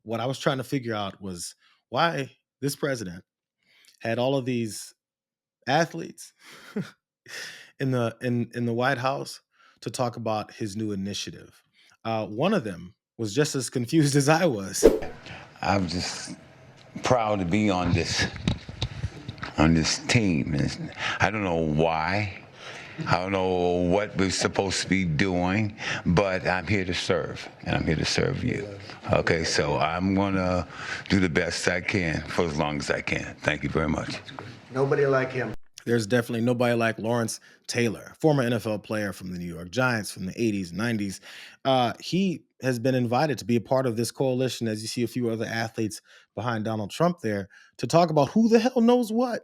what I was trying to figure out was why this president had all of these athletes in the White House to talk about his new initiative. One of them was just as confused as I was. I'm just proud to be on this team. I don't know why. I don't know what we're supposed to be doing, but I'm here to serve, and I'm here to serve you. Okay, so I'm gonna do the best I can for as long as I can. Thank you very much. Nobody like him. There's definitely nobody like Lawrence Taylor, former NFL player from the New York Giants from the 80s, 90s. He has been invited to be a part of this coalition, as you see a few other athletes behind Donald Trump there, to talk about who the hell knows what.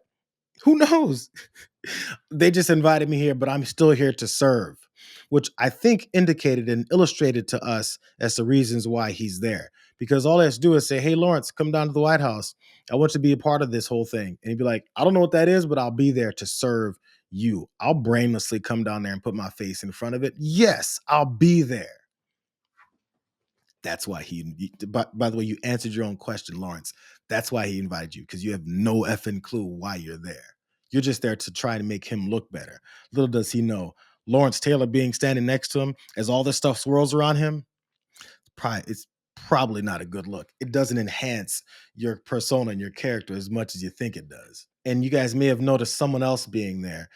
Who knows? They just invited me here, but I'm still here to serve, which I think indicated and illustrated to us as the reasons why he's there. Because all he has to do is say, "Hey, Lawrence, come down to the White House. I want you to be a part of this whole thing." And he'd be like, "I don't know what that is, but I'll be there to serve you. I'll brainlessly come down there and put my face in front of it. Yes, I'll be there." That's why by the way, you answered your own question, Lawrence. That's why he invited you, because you have no effing clue why you're there. You're just there to try to make him look better. Little does he know, Lawrence Taylor being standing next to him as all this stuff swirls around him, it's probably not a good look. It doesn't enhance your persona and your character as much as you think it does. And you guys may have noticed someone else being there.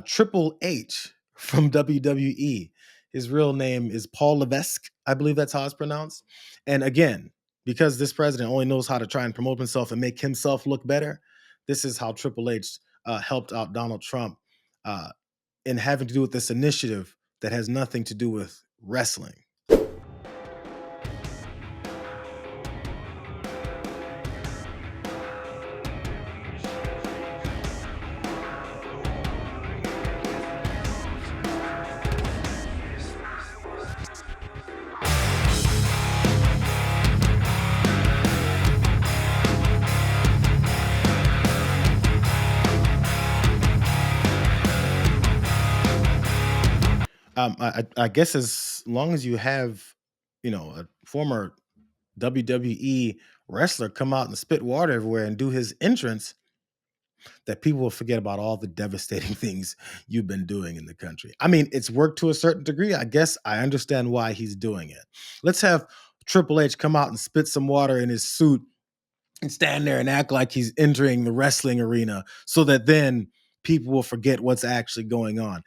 Triple H from WWE. His real name is Paul Levesque. I believe that's how it's pronounced. And again, because this president only knows how to try and promote himself and make himself look better, this is how Triple H helped out Donald Trump in having to do with this initiative that has nothing to do with wrestling. I guess as long as you have, a former WWE wrestler come out and spit water everywhere and do his entrance, that people will forget about all the devastating things you've been doing in the country. I mean, it's worked to a certain degree. I guess I understand why he's doing it. Let's have Triple H come out and spit some water in his suit and stand there and act like he's entering the wrestling arena so that then people will forget what's actually going on.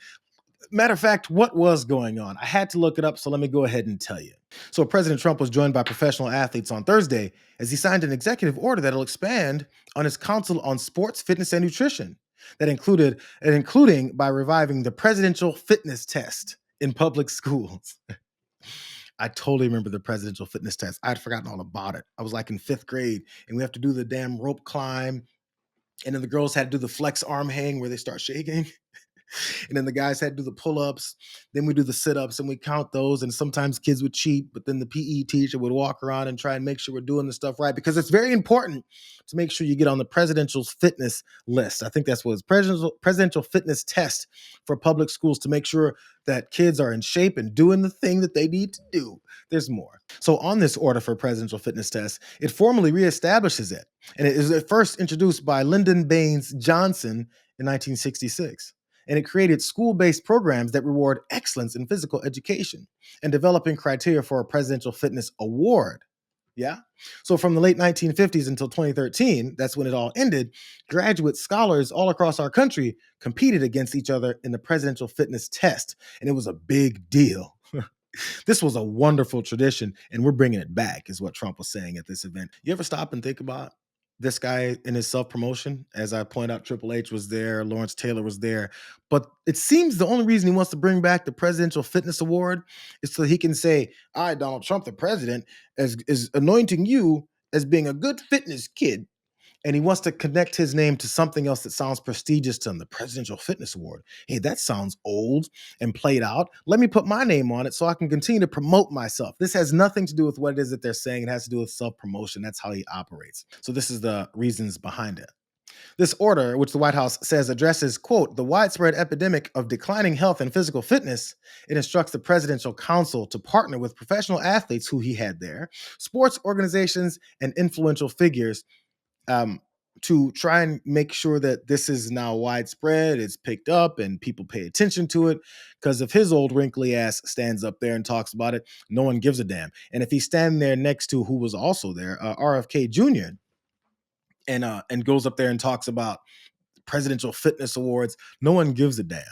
Matter of fact, what was going on? I had to look it up, so let me go ahead and tell you. So, President Trump was joined by professional athletes on Thursday as he signed an executive order that'll expand on his council on sports, fitness, and nutrition. That including by reviving the presidential fitness test in public schools. I totally remember the presidential fitness test. I'd forgotten all about it. I was like in 5th grade, and we have to do the damn rope climb, and then the girls had to do the flex arm hang where they start shaking. And then the guys had to do the pull-ups. Then we do the sit-ups and we count those. And sometimes kids would cheat, but then the PE teacher would walk around and try and make sure we're doing the stuff right, because it's very important to make sure you get on the presidential fitness list. I think that's what it's presidential fitness test for public schools, to make sure that kids are in shape and doing the thing that they need to do. There's more. So on this order for presidential fitness test, it formally reestablishes it. And it is at first introduced by Lyndon Baines Johnson in 1966. And it created school-based programs that reward excellence in physical education and developing criteria for a presidential fitness award. Yeah. So from the late 1950s until 2013, that's when it all ended, graduate scholars all across our country competed against each other in the presidential fitness test. And it was a big deal. This was a wonderful tradition, and we're bringing it back, is what Trump was saying at this event. You ever stop and think about this guy in his self-promotion? As I point out, Triple H was there, Lawrence Taylor was there, but it seems the only reason he wants to bring back the Presidential Fitness Award is so he can say, "I, Donald Trump, the president, is anointing you as being a good fitness kid." And he wants to connect his name to something else that sounds prestigious to him, the Presidential Fitness Award. Hey, that sounds old and played out. Let me put my name on it so I can continue to promote myself. This has nothing to do with what it is that they're saying. It has to do with self-promotion. That's how he operates. So this is the reasons behind it. This order, which the White House says addresses, quote, the widespread epidemic of declining health and physical fitness, it instructs the Presidential Council to partner with professional athletes who he had there, sports organizations, and influential figures to try and make sure that this is now widespread, it's picked up, and people pay attention to it. Because if his old wrinkly ass stands up there and talks about it, no one gives a damn. And if he's standing there next to who was also there, RFK Jr., and goes up there and talks about presidential fitness awards, no one gives a damn.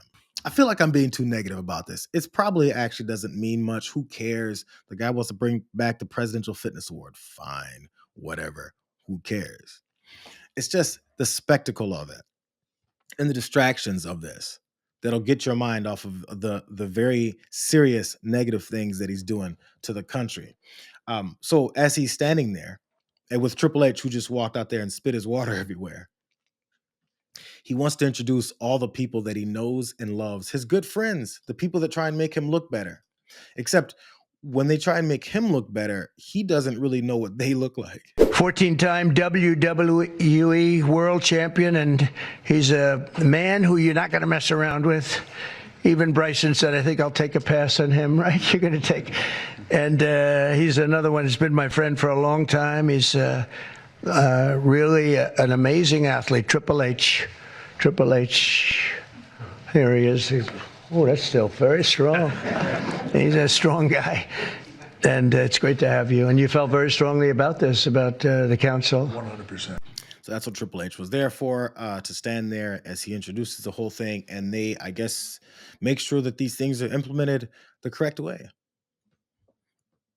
I feel like I'm being too negative about this. It's probably actually doesn't mean much. Who cares? The guy wants to bring back the presidential fitness award. Fine, whatever. Who cares? It's just the spectacle of it and the distractions of this that'll get your mind off of the very serious negative things that he's doing to the country. So as he's standing there, and with Triple H, who just walked out there and spit his water everywhere, he wants to introduce all the people that he knows and loves, his good friends, the people that try and make him look better. Except when they try and make him look better, he doesn't really know what they look like. 14-time WWE world champion, and he's a man who you're not going to mess around with. Even Bryson said, I think I'll take a pass on him, right? You're going to take. And he's another one who's been my friend for a long time. He's really an amazing athlete, Triple H. Triple H, here he is. Oh, that's still very strong. He's a strong guy. And it's great to have you. And you felt very strongly about this, about the council. 100%. So that's what Triple H was there for, to stand there as he introduces the whole thing. And they, I guess, make sure that these things are implemented the correct way.